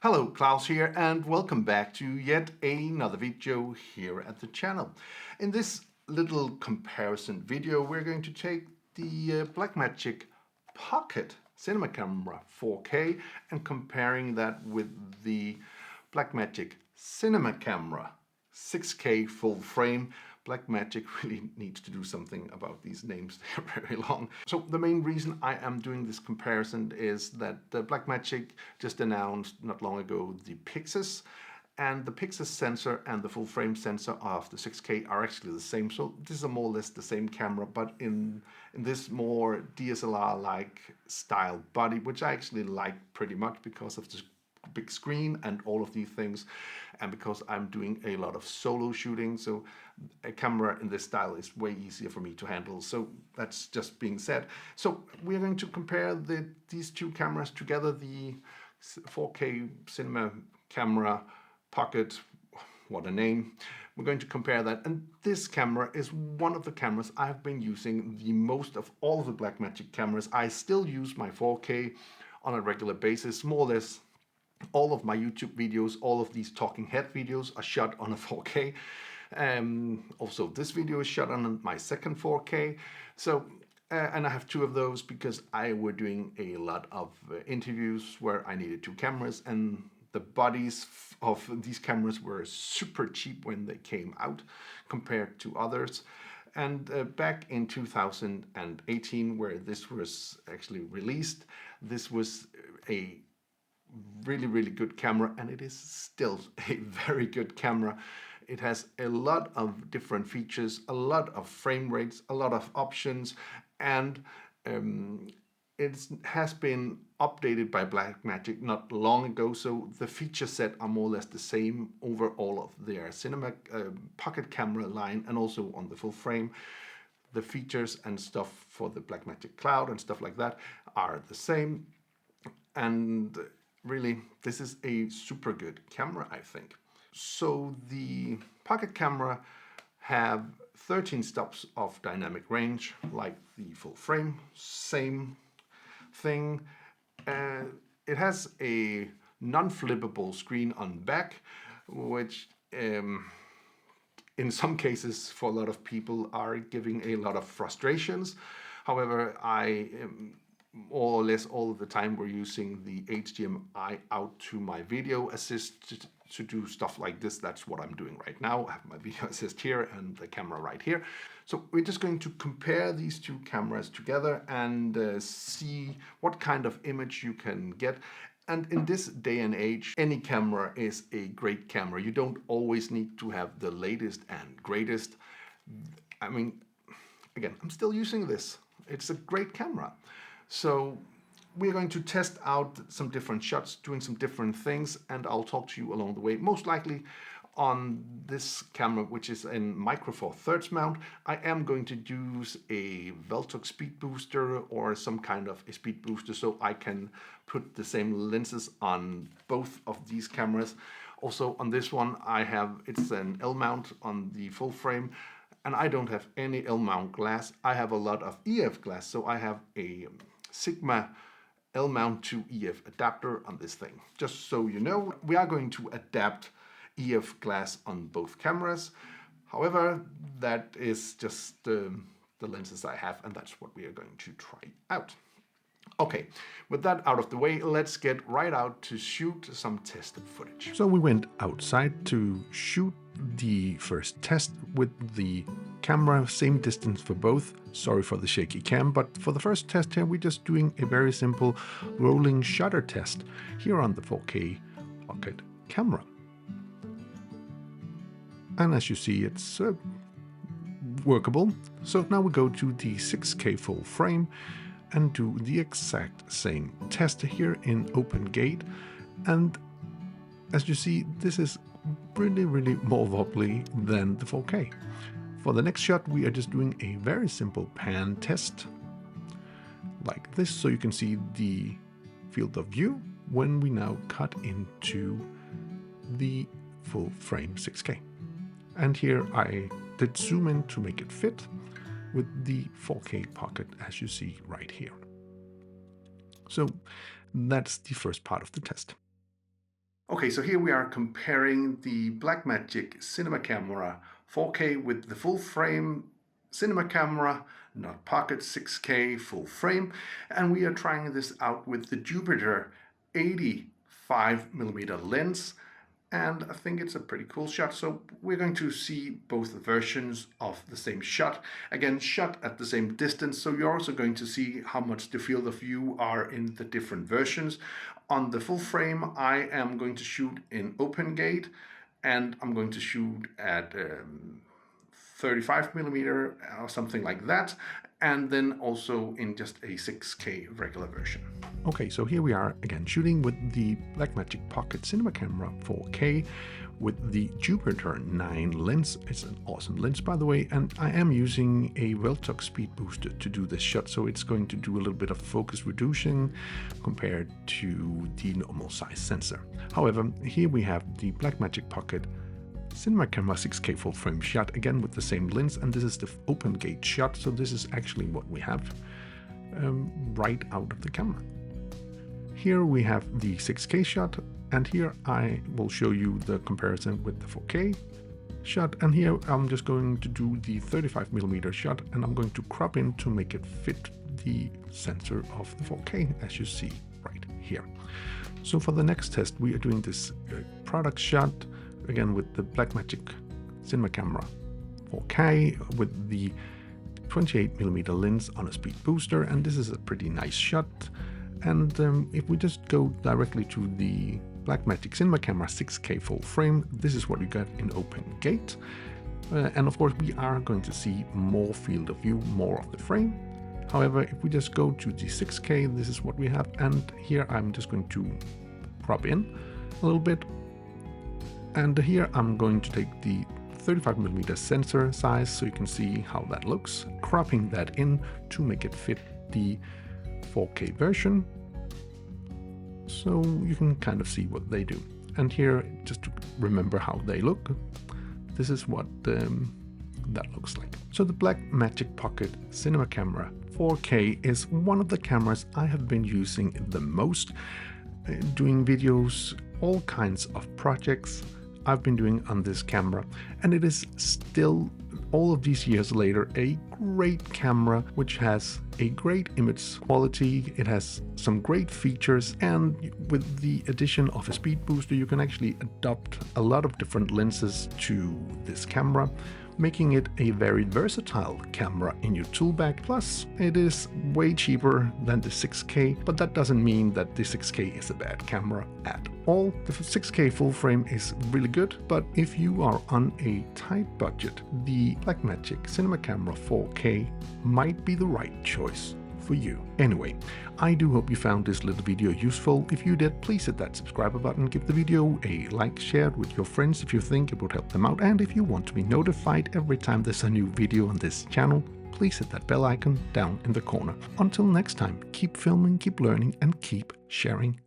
Hello, Klaus here, and welcome back to yet another video here at the channel. In this little comparison video, we're going to take the Blackmagic Pocket Cinema Camera 4K and comparing that with the Blackmagic Cinema Camera 6K full frame. Blackmagic really needs to do something about these names. They're very long. So the main reason I am doing this comparison is that Blackmagic just announced not long ago the Pixis, and the Pixis sensor and the full frame sensor of the 6K are actually the same. So this is more or less the same camera, but in this more DSLR-like style body, which I actually like pretty much because of the big screen and all of these things, and because I'm doing a lot of solo shooting, so a camera in this style is way easier for me to handle. So that's just being said. So we're going to compare these two cameras together, the 4K Cinema Camera Pocket, what a name. We're going to compare that, and this camera is one of the cameras I've been using the most of all of the Blackmagic cameras. I still use my 4K on a regular basis, more or less. All of my YouTube videos, all of these talking head videos are shot on a 4K. Also, this video is shot on my second 4K. So, and I have two of those because I were doing a lot of interviews where I needed two cameras, and the bodies of these cameras were super cheap when they came out compared to others. And back in 2018, where this was actually released, this was a really good camera, and it is still a very good camera. It has a lot of different features, a lot of frame rates, a lot of options, and it has been updated by Blackmagic not long ago, so the feature set are more or less the same over all of their cinema pocket camera line, and also on the full frame. The features and stuff for the Blackmagic Cloud and stuff like that are the same, and really, this is a super good camera, I think. So the pocket camera have 13 stops of dynamic range, like the full frame, same thing. It has a non-flippable screen on back, which in some cases for a lot of people are giving a lot of frustrations. However, I more or less all of the time we're using the HDMI out to my video assist to do stuff like this. That's what I'm doing right now. I have my video assist here and the camera right here. So we're just going to compare these two cameras together and see what kind of image you can get. And in this day and age, any camera is a great camera. You don't always need to have the latest and greatest. I mean, again, I'm still using this. It's a great camera. So we're going to test out some different shots, doing some different things, and I'll talk to you along the way. Most likely on this camera, which is in Micro Four Thirds mount, I am going to use a Veltux speed booster or some kind of a speed booster so I can put the same lenses on both of these cameras. Also on this one, it's an L mount on the full frame, and I don't have any L mount glass. I have a lot of EF glass, so I have a Sigma L mount to EF adapter on this thing. Just so you know, we are going to adapt EF glass on both cameras. However, that is just the lenses I have, and that's what we are going to try out. Okay, with that out of the way, let's get right out to shoot some tested footage. So we went outside to shoot the first test with the camera, same distance for both. Sorry for the shaky cam, but for the first test here, we're just doing a very simple rolling shutter test here on the 4K Pocket camera. And as you see, it's workable. So now we go to the 6K full frame and do the exact same test here in open gate. And as you see, this is really more wobbly than the 4K. For the next shot, we are just doing a very simple pan test like this, so you can see the field of view when we now cut into the full frame 6K. And here I did zoom in to make it fit with the 4K Pocket, as you see right here. So that's the first part of the test. Okay, so here we are comparing the Blackmagic Cinema Camera 4K with the full frame cinema camera, not Pocket 6K full frame, and we are trying this out with the Jupiter 85mm lens, and I think it's a pretty cool shot. So we're going to see both versions of the same shot, again shot at the same distance, so you're also going to see how much the field of view are in the different versions. On the full frame I am going to shoot in open gate, and I'm going to shoot at 35mm or something like that, and then also in just a 6K regular version. Okay, so here we are again shooting with the Blackmagic Pocket Cinema Camera 4K with the Jupiter 9 lens. It's an awesome lens, by the way, and I am using a Veltux speed booster to do this shot, so it's going to do a little bit of focus reducing compared to the normal size sensor. However, here we have the Blackmagic Pocket Cinema Camera 6K full frame shot, again with the same lens, and this is the open gate shot, so this is actually what we have right out of the camera. Here we have the 6K shot, and here I will show you the comparison with the 4K shot, and here I'm just going to do the 35mm shot, and I'm going to crop in to make it fit the sensor of the 4K, as you see right here. So for the next test we are doing this product shot, again with the Blackmagic Cinema Camera 4K with the 28mm lens on a speed booster, and this is a pretty nice shot. And if we just go directly to the Blackmagic Cinema Camera 6K full frame, this is what you get in open gate. And of course we are going to see more field of view, more of the frame. However, if we just go to the 6K, this is what we have, and here I'm just going to crop in a little bit. And here I'm going to take the 35mm sensor size so you can see how that looks, cropping that in to make it fit the 4K version, so you can kind of see what they do. And here, just to remember how they look, this is what that looks like. So the Blackmagic Pocket Cinema Camera 4K is one of the cameras I have been using the most, doing videos, all kinds of projects I've been doing on this camera, and it is still, all of these years later, a great camera which has a great image quality. It has some great features, and with the addition of a speed booster you can actually adopt a lot of different lenses to this camera, making it a very versatile camera in your tool bag. Plus, it is way cheaper than the 6K, but that doesn't mean that the 6K is a bad camera at all. The 6K full frame is really good, but if you are on a tight budget, the Blackmagic Cinema Camera 4K might be the right choice for you. Anyway, I do hope you found this little video useful. If you did, please hit that subscribe button, give the video a like, share it with your friends if you think it would help them out, and if you want to be notified every time there's a new video on this channel, please hit that bell icon down in the corner. Until next time, keep filming, keep learning, and keep sharing